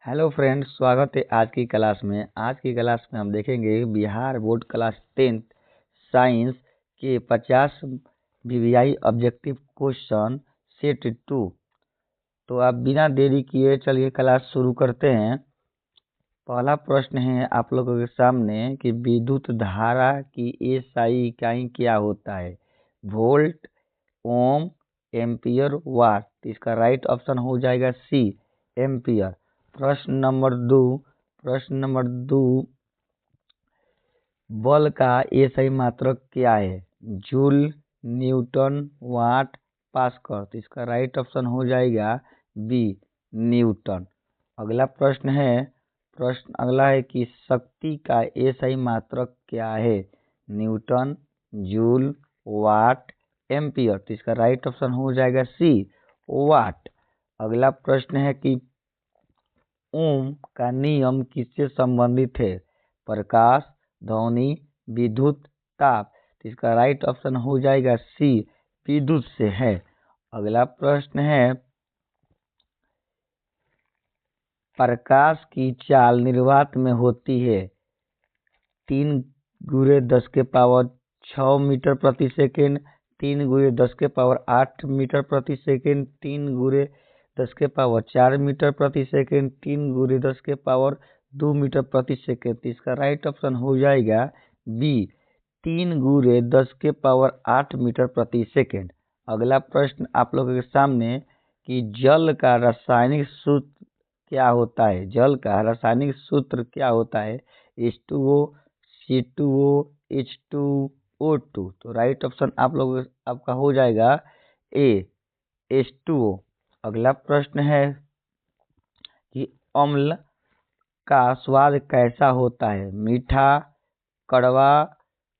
Hello friends, स्वागत है आज की क्लास में। आज की क्लास में हम देखेंगे Bihar board class 10th science के 50 वीवीआई ऑब्जेक्टिव क्वेश्चन सेट 2। तो आप बिना देरी किए चलिए क्लास शुरू करते हैं। पहला प्रश्न है आप लोगों के सामने कि विद्युत धारा की एसआई इकाई क्या होता है? वोल्ट, ओम, एम्पियर, वाट। इसका राइट ऑप्शन हो जाएगा सी, एम्पियर। प्रश्न नंबर 2 बल का एसआई मात्रक क्या है? जूल, न्यूटन, वाट, पास्कल। तो इसका राइट ऑप्शन हो जाएगा बी, न्यूटन। अगला है कि शक्ति का एसआई मात्रक क्या है? न्यूटन, जूल, वाट, एम्पियर। तो इसका राइट ऑप्शन हो जाएगा सी, वाट। अगला प्रश्न है कि ओम का नियम किससे संबंधित है? प्रकाश, ध्वनि, विद्युत, ताप। तो इसका राइट ऑप्शन हो जाएगा सी, विद्युत से है। अगला प्रश्न है प्रकाश की चाल निर्वात में होती है 3×10⁶ मीटर प्रति सेकेंड, 3×10⁸ मीटर प्रति सेकेंड, 3×10⁴ मीटर प्रति सेकेंड, 3×10⁻² मीटर प्रति सेकेंड। तो इसका राइट ऑप्शन हो जाएगा बी, 3×10⁸ मीटर प्रति सेकेंड। अगला प्रश्न आप लोगों के सामने कि जल का रासायनिक सूत्र क्या होता है? जल का रासायनिक सूत्र क्या होता है? H2O, C2O, H2O2। तो राइट ऑप्शन आपका हो जाएगा ए, H2O। अगला प्रश्न है कि अम्ल का स्वाद कैसा होता है? मीठा, कड़वा,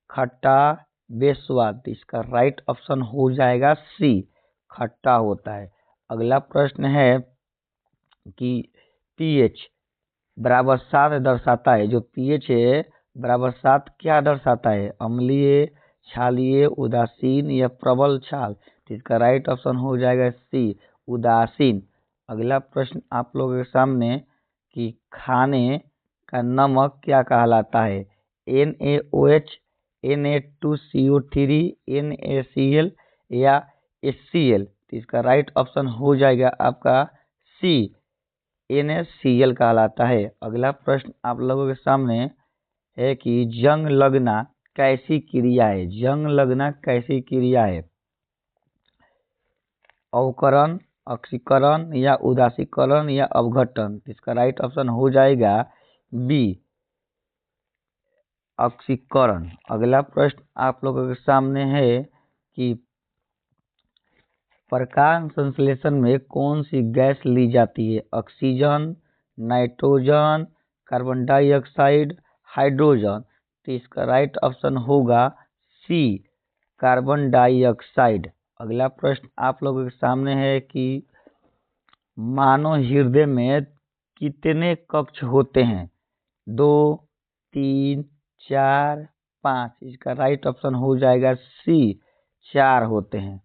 खट्टा, बेस्वाद। इसका राइट ऑप्शन हो जाएगा सी, खट्टा होता है। अगला प्रश्न है कि pH बराबर 7 दर्शाता है। जो pH है बराबर 7 क्या दर्शाता है? अम्लीय, क्षारीय, उदासीन या प्रबल क्षार। तो इसका राइट ऑप्शन हो जाएगा सी, उदासीन। अगला प्रश्न आप लोगों के सामने कि खाने का नमक क्या कहलाता है? NaOH, Na2CO3, NaCl या HCl। तो इसका राइट ऑप्शन हो जाएगा आपका सी, NaCl कहलाता है। अगला प्रश्न आप लोगों के सामने है कि जंग लगना कैसी क्रिया है? जंग लगना कैसी क्रिया है? अवकरण, ऑक्सीकरण या उदासीकरण या अपघटन। इसका राइट ऑप्शन हो जाएगा बी, ऑक्सीकरण। अगला प्रश्न आप लोगों के सामने है कि प्रकाश संश्लेषण में कौन सी गैस ली जाती है? Oxygen, nitrogen, carbon dioxide, hydrogen. तो इसका राइट ऑप्शन होगा सी, कार्बन डाइऑक्साइड। अगला प्रश्न आप लोगों के सामने है कि मानव हृदय में कितने कक्ष होते हैं? 2, 3, 4, 5। इसका राइट ऑप्शन हो जाएगा सी, 4 होते हैं।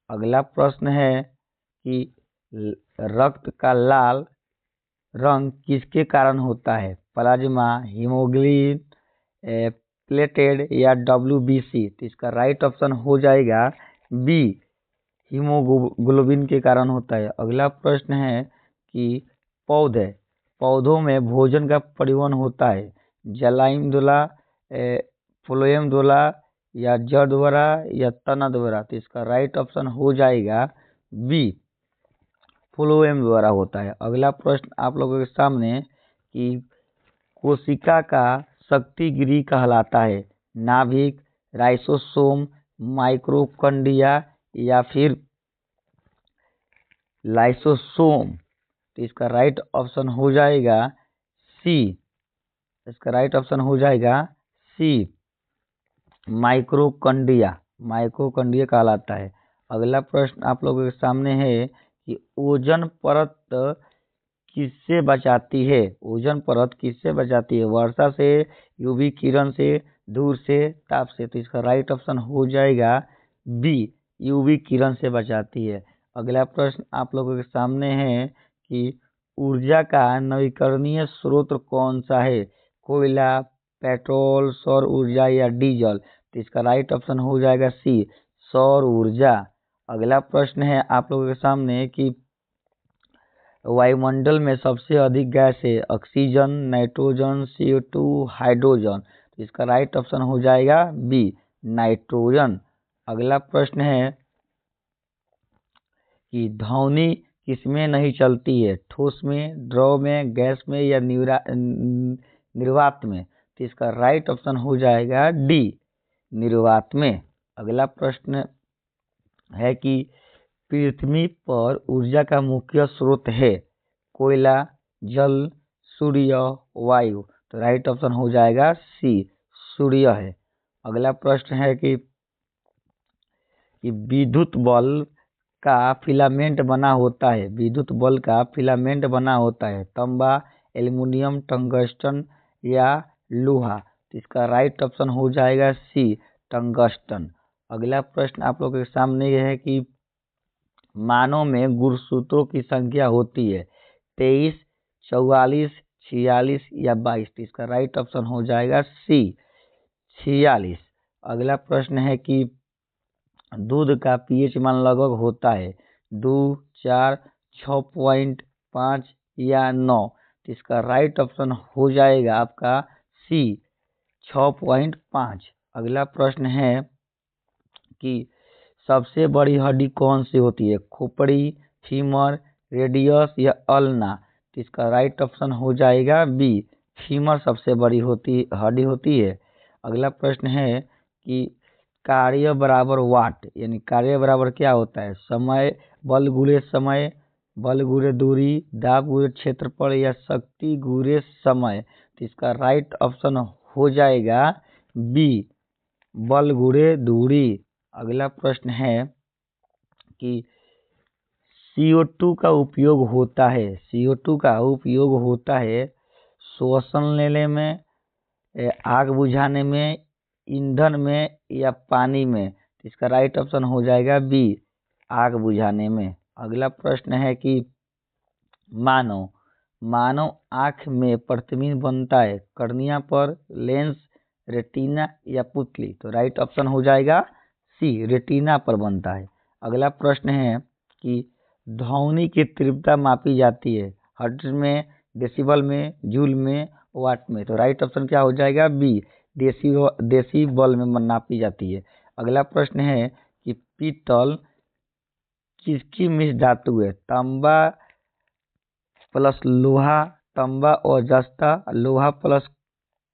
अगला प्रश्न है कि रक्त का लाल रंग किसके कारण होता है? प्लाज्मा, हीमोग्लोबिन, प्लेटेड या WBC। तो इसका राइट ऑप्शन हो जाएगा बी, हीमोग्लोबिन के कारण होता है। अगला प्रश्न है कि पौधों में भोजन का परिवहन होता है जलाइम द्वारा, फ्लोएम द्वारा या जड़ द्वारा या तना द्वारा। तो इसका राइट ऑप्शन हो जाएगा बी, फ्लोएम द्वारा होता है। अगला प्रश्न आप लोगों के सामने कि कोशिका का शक्ति गृह कहलाता है नाभिक, राइसोसोम, माइक्रोकंडिया या फिर लाइसोसोम। तो इसका राइट ऑप्शन हो जाएगा सी, इसका राइट ऑप्शन हो जाएगा सी, माइक्रोकंडिया कहलाता है। अगला प्रश्न आप लोगों के सामने है कि ओजोन परत किससे बचाती है? ओजोन परत किससे बचाती है? वर्षा से, यूवी किरण से, धूल से, ताप से। तो इसका राइट ऑप्शन हो जाएगा बी, यूवी किरण से बचाती है। अगला प्रश्न आप लोगों के सामने है कि ऊर्जा का नवीकरणीय स्रोत कौन सा है? कोयला, पेट्रोल, सौर ऊर्जा या डीजल? तो इसका राइट ऑप्शन हो जाएगा सी, सौर ऊर्जा। अगला प्रश्न है आप लोगों के सामने कि वायुमंडल में सबसे अधिक गैस है ऑक्सीजन, नाइट्रोजन, CO2, हाइड्रोजन? तो इसका राइट ऑप्शन हो जाएगा बी, नाइट्रोजन। अगला प्रश्न है कि ध्वनि किसमें नहीं चलती है? ठोस में, द्रव में, गैस में या निर्वात में? तो इसका राइट ऑप्शन हो जाएगा डी, निर्वात में। अगला प्रश्न है कि पृथ्वी पर ऊर्जा का मुख्य स्रोत है कोयला, जल, सूर्य, वायु? तो राइट ऑप्शन हो जाएगा सी, सूर्य है। अगला प्रश्न है कि विद्युत बल्ब का फिलामेंट बना होता है, विद्युत बल्ब का फिलामेंट बना होता है तांबा, एल्युमिनियम, टंगस्टन या लोहा? तो इसका राइट ऑप्शन हो जाएगा सी, टंगस्टन। अगला प्रश्न आप लोगों के सामने यह है कि मानव में गुणसूत्रों की संख्या होती है 23, 44, 46 या 22? तो इसका राइट ऑप्शन हो जाएगा सी, 46। अगला प्रश्न है कि दूध का pH मान लगभग होता है 2, 4, 6.5 या 9? तो इसका राइट ऑप्शन हो जाएगा आपका सी, 6.5। अगला प्रश्न है कि सबसे बड़ी हड्डी कौन सी होती है? खोपड़ी, फीमर, रेडियस या अल्ना? तो इसका राइट ऑप्शन हो जाएगा बी, फीमर सबसे बड़ी हड्डी होती है। अगला प्रश्न है कि कार्य बराबर वाट, यानी कार्य बराबर क्या होता है? समय, बल गुणे समय, बल गुणे दूरी, दाब गुणे क्षेत्रफल या शक्ति गुणे समय? तो इसका राइट ऑप्शन हो जाएगा बी, बल गुणे दूरी। अगला प्रश्न है कि CO2 का उपयोग होता है, CO2 का उपयोग होता है श्वसन लेने में, आग बुझाने में, ईंधन में या पानी में? तो इसका राइट ऑप्शन हो जाएगा बी, आग बुझाने में। अगला प्रश्न है कि मानव आँख में प्रतिबिंब बनता है कर्निया पर, लेंस, रेटिना या पुतली? तो राइट ऑप्शन हो जाएगा सी, रेटिना पर बनता है। अगला प्रश्न है कि ध्वनि की तीव्रता मापी जाती है हर्ट्ज में, डेसिबल में, जूल में, वाट में? तो राइट ऑप्शन क्या हो जाएगा बी, डेसिबल में नापी जाती है। अगला प्रश्न है कि पीतल किसकी मिश्र धातु है? तांबा प्लस लोहा, तांबा और जस्ता, लोहा प्लस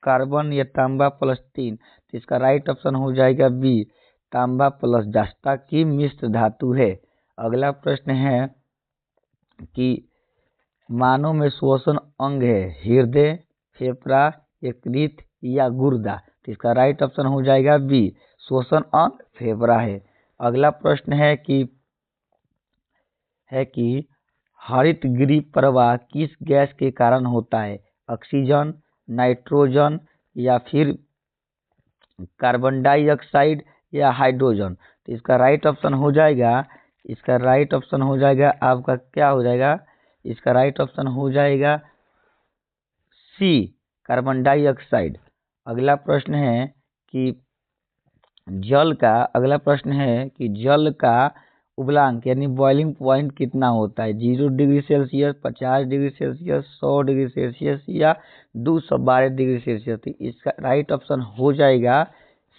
कार्बन या तांबा प्लस टीन? तो इसका राइट ऑप्शन हो जाएगा बी, तांबा प्लस जस्ता की मिश्र धातु है। अगला प्रश्न है कि मानव में श्वसन अंग है हृदय, फेफड़ा, यकृत या गुर्दा? तो इसका राइट ऑप्शन हो जाएगा बी, श्वसन अंग फेफड़ा है। अगला प्रश्न है कि हरित गृह प्रवाह किस गैस के कारण होता है? ऑक्सीजन, नाइट्रोजन या फिर कार्बन डाइऑक्साइड या हाइड्रोजन? तो इसका राइट ऑप्शन हो जाएगा आपका क्या हो जाएगा? इसका राइट ऑप्शन हो जाएगा सी, कार्बन डाइऑक्साइड। अगला प्रश्न है कि जल का उबलांक यानी बॉइलिंग पॉइंट कितना होता है? 0 degree Celsius, 50 degree Celsius, 100 degree Celsius या 212 डिग्री सेल्सियस? इसका राइट ऑप्शन हो जाएगा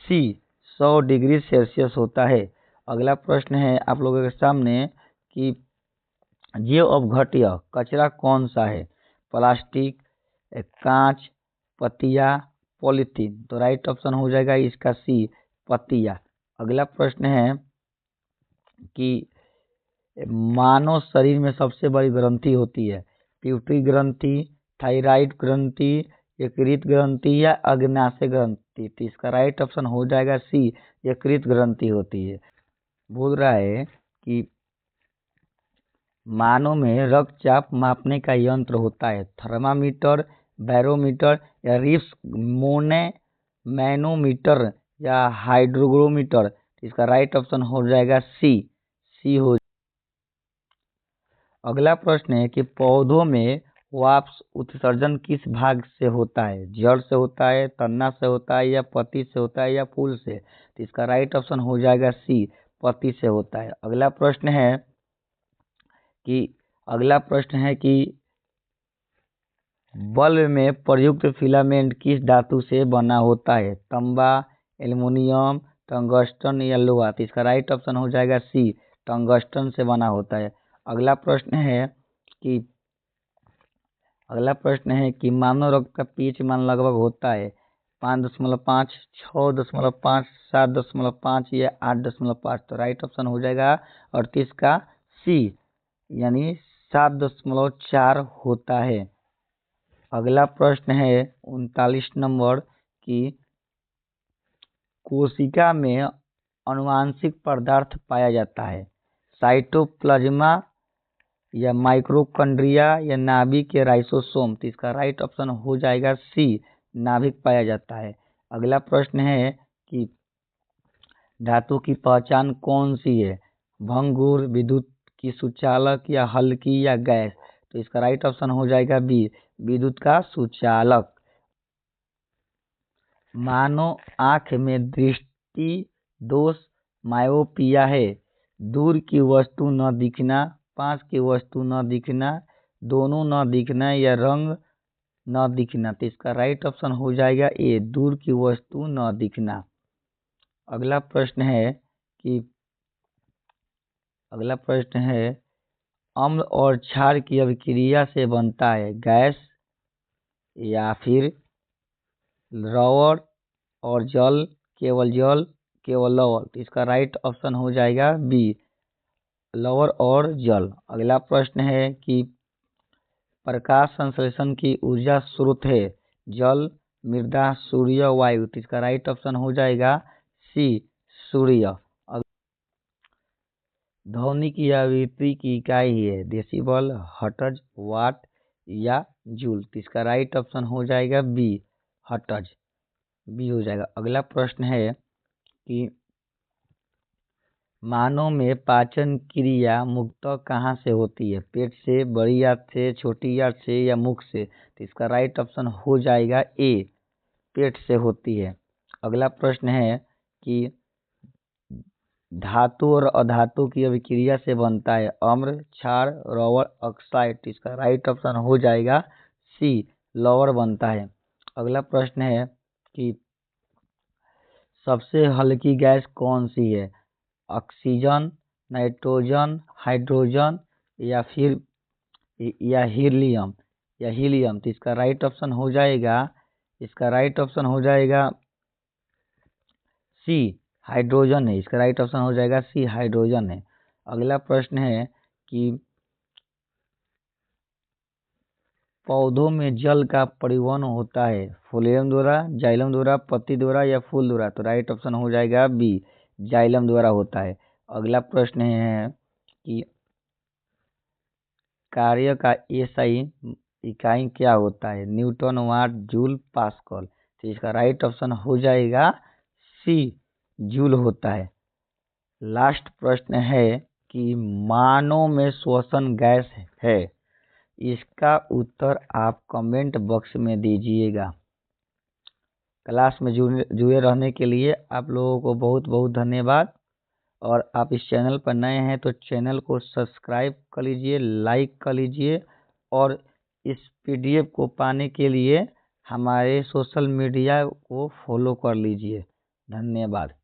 सी, 100 डिग्री सेल्सियस होता है। अगला प्रश्न है आप लोगों के सामने कि जैव अपघट्य कचरा कौन सा है? प्लास्टिक, कांच, पत्तियां, पॉलीथीन? तो राइट ऑप्शन हो जाएगा इसका सी, पत्तियां। अगला प्रश्न है कि मानव शरीर में सबसे बड़ी ग्रंथि होती है पिट्यूटरी ग्रंथि, थायराइड ग्रंथि, यकृत ग्रंथि या अग्नाशय ग्रंथि? तो इसका राइट ऑप्शन हो जाएगा सी, यकृत ग्रंथि होती है। बोल रहा है कि मानव में रक्तचाप मापने का यंत्र होता है थर्मामीटर, बैरोमीटर या रिप्स मैनोमीटर या हाइड्रोग्रोमीटर? इसका राइट ऑप्शन हो जाएगा सी हो। अगला प्रश्न है कि पौधों में वाष्प उत्सर्जन किस भाग से होता है? जड़ से होता है, तना से होता है, या पत्ती से होता है, या फूल से? तो इसका राइट ऑप्शन हो जाएगा सी, पत्ती से होता है। अगला प्रश्न है कि बल्ब में प्रयुक्त फिलामेंट किस धातु से बना होता है? तांबा, एल्युमिनियम, टंगस्टन या लोहा? तो इसका राइट ऑप्शन हो जाएगा सी, टंगस्टन से बना होता है। अगला प्रश्न है कि मानव रक्त का पीएच मान लगभग होता है 5.5, 6.5, 7.5 या 8.5? तो राइट ऑप्शन हो जाएगा 38 का सी, यानी 7.4 होता है। अगला प्रश्न है 39 नंबर की कोशिका में अनुवांशिक पदार्थ पाया जाता है? साइटोप्लाज्मा या माइक्रोकॉन्ड्रिया या नाभिक या राइसोसोम? तो इसका राइट ऑप्शन हो जाएगा सी, नाभिक पाया जाता है। अगला प्रश्न है कि धातु की पहचान कौन सी है? भंगुर, विद्युत की सुचालक या हल्की या गैस? तो इसका राइट ऑप्शन हो जाएगा बी, विद्युत का सुचालक। मानो आंख में दृष्टि दोष मायोपिया है। दूर की वस्तु न दिखना, पास की वस्तु न दिखना, दोनों न दिखना या रंग न दिखना? तो इसका राइट ऑप्शन हो जाएगा ए, दूर की वस्तु न दिखना। अगला प्रश्न है अम्ल और क्षार की अभिक्रिया से बनता है गैस या फिर लवण और जल, केवल लवण? तो इसका राइट ऑप्शन हो जाएगा बी, लवण और जल। अगला प्रश्न है कि प्रकाश संश्लेषण की ऊर्जा स्रोत है जल, मृदा, सूर्य, वायु? तो इसका राइट ऑप्शन हो जाएगा सी, सूर्य। ध्वनि की आवृत्ति की इकाई है डेसिबल, हर्ट्ज, वाट या जूल? तो इसका राइट ऑप्शन हो जाएगा बी, हर्ट्ज, बी हो जाएगा। अगला प्रश्न है कि मानव में पाचन क्रिया मुख्यतः कहाँ से होती है? पेट से, बड़ी आंत से, छोटी आंत से या मुख से? तो इसका राइट ऑप्शन हो जाएगा ए, पेट से होती है। अगला प्रश्न है कि धातु और अधातु की अभिक्रिया से बनता है अम्ल, क्षार, लवण, ऑक्साइड? इसका राइट ऑप्शन हो जाएगा सी, लवण बनता है। अगला प्रश्न है कि सबसे हल्की गैस कौन सी है? ऑक्सीजन, नाइट्रोजन, हाइड्रोजन या फिर हीलियम? तो इसका राइट ऑप्शन हो जाएगा सी, हाइड्रोजन है। इसका राइट ऑप्शन हो जाएगा सी, हाइड्रोजन है। अगला प्रश्न है कि पौधों में जल का परिवहन होता है फ्लोएम द्वारा, जाइलम द्वारा, पत्ती द्वारा या फूल द्वारा? तो राइट ऑप्शन हो जाएगा बी, जाइलम द्वारा होता है। अगला प्रश्न है कि कार्य का एसआई इकाई क्या होता है? न्यूटन, वाट, जूल, पास्कल? तो इसका राइट ऑप्शन हो जाएगा सी, जूल होता है। लास्ट प्रश्न है कि मानव में श्वसन गैस है? इसका उत्तर आप कमेंट बॉक्स में दीजिएगा। क्लास में जुड़े रहने के लिए आप लोगों को बहुत बहुत धन्यवाद। और आप इस चैनल पर नए हैं तो चैनल को सब्सक्राइब कर लीजिए, लाइक कर लीजिए, और इस पीडीएफ को पाने के लिए हमारे सोशल मीडिया को फॉलो कर लीजिए। धन्यवाद।